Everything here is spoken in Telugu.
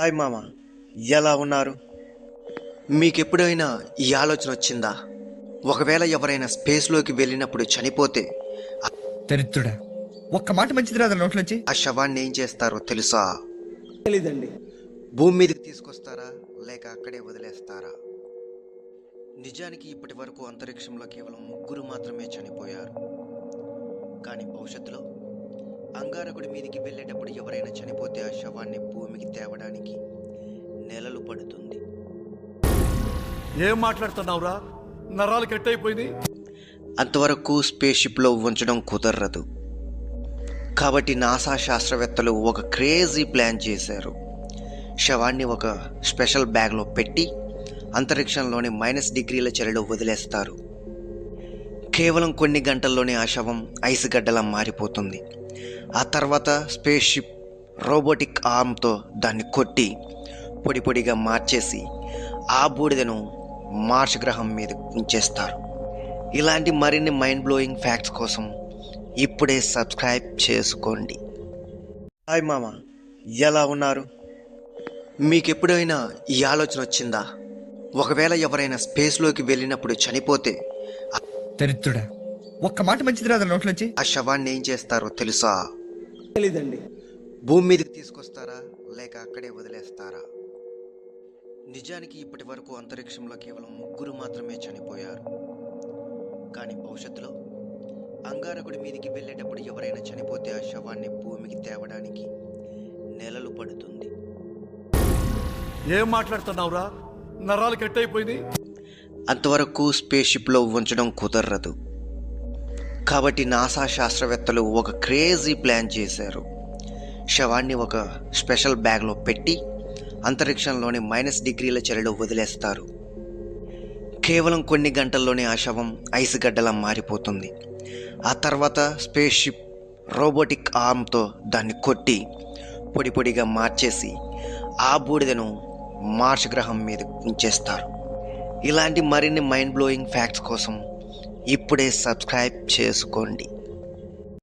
హాయ్ మామ, ఎలా ఉన్నారు? మీకెప్పుడైనా ఈ ఆలోచన వచ్చిందా? ఒకవేళ ఎవరైనా స్పేస్లోకి వెళ్ళినప్పుడు చనిపోతే దరిద్రుడా, ఒక్క మాట మంచిది రాదు నోట్లోంచి. ఆ శవాన్ని ఏం చేస్తారో తెలుసా? తెలీదండి. భూమి మీదకి తీసుకొస్తారా లేక అక్కడే వదిలేస్తారా? నిజానికి ఇప్పటి వరకు అంతరిక్షంలో కేవలం 3 మాత్రమే చనిపోయారు. కానీ భవిష్యత్తులో అంగారకుడి మీదికి వెళ్ళేటప్పుడు ఎవరైనా చనిపోతే ఆ శవాన్ని భూమికి తేవడానికి నెలలు పడుతుంది. ఏం మాట్లాడుతున్నావురా? నరాలు కట్ అయిపోయింది. అంతవరకు స్పేస్ షిప్లో ఉంచడం కుదరదు. కాబట్టి నాసా శాస్త్రవేత్తలు ఒక క్రేజీ ప్లాన్ చేశారు. శవాన్ని ఒక స్పెషల్ బ్యాగ్లో పెట్టి అంతరిక్షంలోని -డిగ్రీల చలిలో వదిలేస్తారు. కేవలం కొన్ని గంటల్లోనే ఆ శవం ఐస్ గడ్డలా మారిపోతుంది. ఆ తర్వాత స్పేస్ షిప్ రోబోటిక్ ఆర్మ్తో దాన్ని కొట్టి పొడి పొడిగా మార్చేసి ఆ బూడిదను మార్స్ గ్రహం మీద ఉంచేస్తారు. ఇలాంటి మరిన్ని మైండ్ బ్లోయింగ్ ఫ్యాక్ట్స్ కోసం ఇప్పుడే సబ్స్క్రైబ్ చేసుకోండి. హాయ్ మామ, ఎలా ఉన్నారు? మీకెప్పుడైనా ఈ ఆలోచన వచ్చిందా? ఒకవేళ ఎవరైనా స్పేస్లోకి వెళ్ళినప్పుడు చనిపోతే దరిద్రుడా, ఒక్క మాట మంచిది రాదు నోట్లోంచి. ఆ శవాన్ని ఏం చేస్తారో తెలుసా? తెలీదండి. భూమి మీదకి తీసుకొస్తారా లేక అక్కడే వదిలేస్తారా? నిజానికి ఇప్పటి వరకు అంతరిక్షంలో కేవలం 3 మాత్రమే చనిపోయారు. కానీ భవిష్యత్తులో అంగారకుడి మీదికి వెళ్ళేటప్పుడు ఎవరైనా చనిపోతే ఆ శవాన్ని భూమికి తేవడానికి నెలలు పడుతుంది. ఏం మాట్లాడుతున్నావురా? నరాలు కట్ అయిపోయింది. అంతవరకు స్పేస్ షిప్లో ఉంచడం కుదరదు. కాబట్టి నాసా శాస్త్రవేత్తలు ఒక క్రేజీ ప్లాన్ చేశారు. శవాన్ని ఒక స్పెషల్ బ్యాగ్లో పెట్టి అంతరిక్షంలోని -డిగ్రీల చలిలో వదిలేస్తారు. కేవలం కొన్ని గంటల్లోనే ఆ శవం ఐస్ గడ్డలా మారిపోతుంది. ఆ తర్వాత స్పేస్ షిప్ రోబోటిక్ ఆర్మ్తో దాన్ని కొట్టి పొడి పొడిగా మార్చేసి ఆ బూడిదను మార్స్ గ్రహం మీద ఉంచేస్తారు. ఇలాంటి మరిన్ని మైండ్ బ్లోయింగ్ ఫ్యాక్ట్స్ కోసం ఇప్పుడే సబ్స్క్రైబ్ చేసుకోండి.